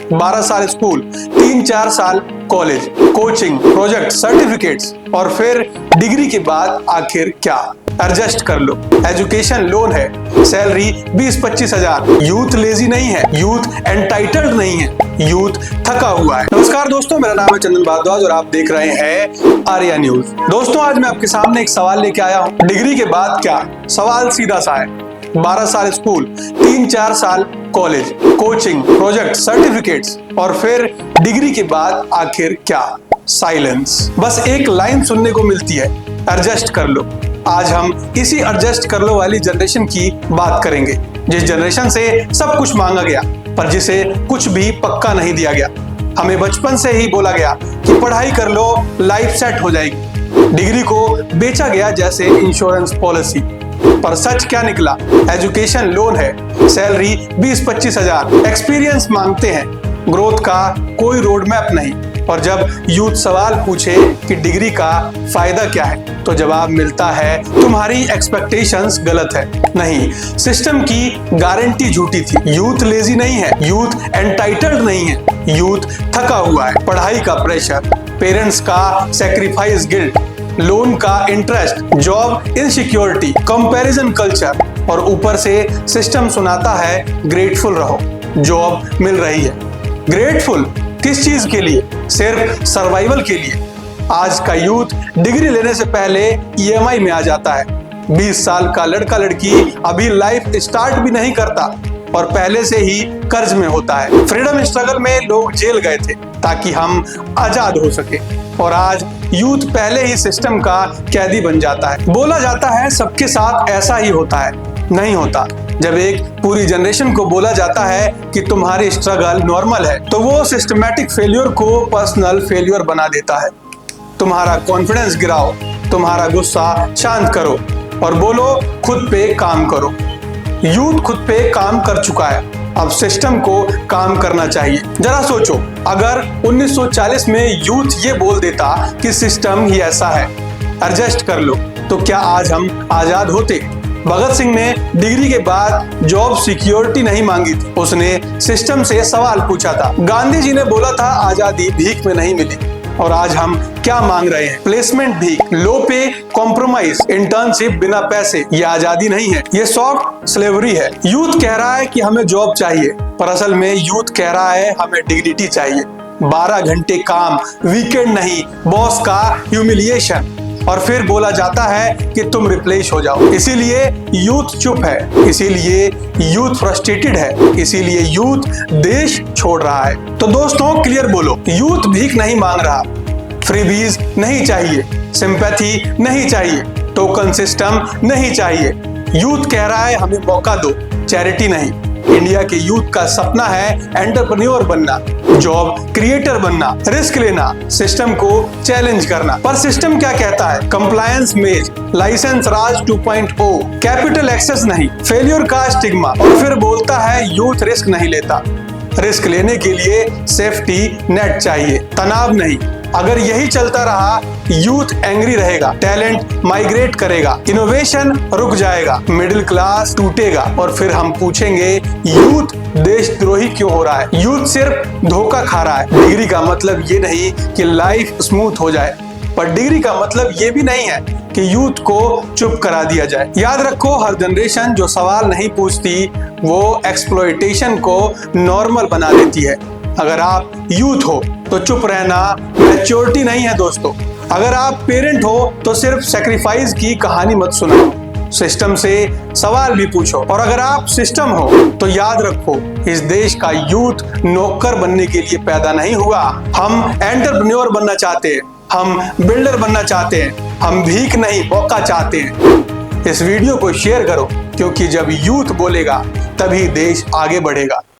12 साल स्कूल, 3-4 साल college, coaching, project, certificates और फिर डिग्री के बाद आखिर क्या? एडजस्ट कर लो। एजुकेशन लोन है, सैलरी 20-25 हजार। यूथ लेजी नहीं है, यूथ एंटाइटल्ड नहीं है, यूथ थका हुआ है। नमस्कार दोस्तों, मेरा नाम है चंदन भारद्वाज और आप देख रहे हैं आर्या न्यूज। दोस्तों, आज मैं आपके सामने एक सवाल लेके आया हूँ, डिग्री के बाद क्या? सवाल सीधा सा है। 12 साल स्कूल, 3-4 साल कॉलेज, कोचिंग, प्रोजेक्ट, सर्टिफिकेट्स और फिर डिग्री के बाद आखिर क्या? साइलेंस। बस एक लाइन सुनने को मिलती है, एडजस्ट कर लो। आज हम इसी एडजस्ट कर लो वाली जनरेशन की बात करेंगे, जिस जनरेशन से सब कुछ मांगा गया पर जिसे कुछ भी पक्का नहीं दिया गया। हमें बचपन से ही बोला गया कि पढ़ाई कर लो, लाइफ सेट हो जाएगी। डिग्री को बेचा गया जैसे इंश्योरेंस पॉलिसी। पर सच क्या निकला? एजुकेशन लोन है, सैलरी 20-25 हजार, एक्सपीरियंस मांगते हैं, ग्रोथ का कोई रोड मैप नहीं। और जब यूथ सवाल पूछे कि डिग्री का फायदा क्या है, तो जवाब मिलता है तुम्हारी एक्सपेक्टेशंस गलत है। नहीं, सिस्टम की गारंटी झूठी थी। यूथ लेजी नहीं है, यूथ एंटाइटल्ड नहीं है, यूथ थका हुआ है। पढ़ाई का प्रेशर, पेरेंट्स का सेक्रीफाइस गिल्ट, लोन का interest, job insecurity, comparison culture और ऊपर से सिस्टम सुनाता है ग्रेटफुल रहो, जॉब मिल रही है। ग्रेटफुल किस चीज के लिए? सिर्फ सर्वाइवल के लिए। आज का यूथ डिग्री लेने से पहले ईएमआई में आ जाता है। 20 साल का लड़का लड़की अभी लाइफ स्टार्ट भी नहीं करता और पहले से ही कर्ज में होता है। फ्रीडम स्ट्रगल में लोग जेल गए थे ताकि हम आजाद हो सके और आज यूथ पहले ही सिस्टम का कैदी बन जाता है। बोला जाता है सबके साथ ऐसा ही होता है, नहीं होता। जब एक पूरी जनरेशन को बोला जाता है कि तुम्हारी स्ट्रगल नॉर्मल है, तो वो सिस्टमैटिक फेल्योर को पर्सनल फेल्योर बना देता है। तुम्हारा कॉन्फिडेंस गिराओ, तुम्हारा गुस्सा शांत करो और बोलो खुद पे काम करो। यूथ खुद पे काम कर चुका है, अब सिस्टम को काम करना चाहिए। जरा सोचो, अगर 1940 में यूथ ये बोल देता कि सिस्टम ही ऐसा है, एडजस्ट कर लो, तो क्या आज हम आजाद होते? भगत सिंह ने डिग्री के बाद जॉब सिक्योरिटी नहीं मांगी थी, उसने सिस्टम से सवाल पूछा था। गांधी जी ने बोला था आजादी भीख में नहीं मिली, और आज हम क्या मांग रहे हैं? प्लेसमेंट भीख, लो पे कॉम्प्रोमाइज, इंटर्नशिप बिना पैसे। ये आजादी नहीं है, ये सॉफ्ट स्लेवरी है। यूथ कह रहा है कि हमें जॉब चाहिए, पर असल में यूथ कह रहा है हमें डिग्निटी चाहिए। 12 घंटे काम, वीकेंड नहीं, बॉस का ह्यूमिलिएशन, और फिर बोला जाता है कि तुम रिप्लेस हो जाओ। इसीलिए यूथ चुप है, इसीलिए यूथ फ्रस्ट्रेटेड है, इसीलिए यूथ देश छोड़ रहा है। तो दोस्तों क्लियर बोलो, यूथ भीख नहीं मांग रहा, फ्रीबीज नहीं चाहिए, सिंपैथी नहीं चाहिए, टोकन सिस्टम नहीं चाहिए। यूथ कह रहा है हमें मौका दो, चैरिटी नहीं। इंडिया के यूथ का सपना है एंटरप्रेन्योर बनना, जॉब क्रिएटर बनना, रिस्क लेना, सिस्टम को चैलेंज करना। पर सिस्टम क्या कहता है? कंप्लायंस मेज, लाइसेंस राज 2.0, कैपिटल एक्सेस नहीं, फेलियर का स्टिग्मा, और फिर बोलता है यूथ रिस्क नहीं लेता। रिस्क लेने के लिए सेफ्टी नेट चाहिए, तनाव नहीं। अगर यही चलता रहा, यूथ एंग्री रहेगा, टैलेंट माइग्रेट करेगा, इनोवेशन रुक जाएगा, मिडिल क्लास टूटेगा और फिर हम पूछेंगे यूथ देशद्रोही क्यों हो रहा है? यूथ सिर्फ धोखा खा रहा है। डिग्री का मतलब ये नहीं कि लाइफ स्मूथ हो जाए, पर डिग्री का मतलब ये भी नहीं है कि यूथ को चुप करा दिया जाए। याद रखो, हर जनरेशन जो सवाल नहीं पूछती वो एक्सप्लॉयटेशन को नॉर्मल बना देती है। अगर आप यूथ हो तो चुप रहना मैच्योरिटी नहीं है दोस्तों। अगर आप पेरेंट हो तो सिर्फ सैक्रिफाइस की कहानी मत सुनाओ, सिस्टम से सवाल भी पूछो। और अगर आप सिस्टम हो तो याद रखो, इस देश का यूथ नौकर बनने के लिए पैदा नहीं हुआ। हम एंटरप्रेन्योर बनना चाहते हैं, हम बिल्डर बनना चाहते हैं, हम भीख नहीं मौका चाहते हैं। इस वीडियो को शेयर करो, क्योंकि जब यूथ बोलेगा तभी देश आगे बढ़ेगा।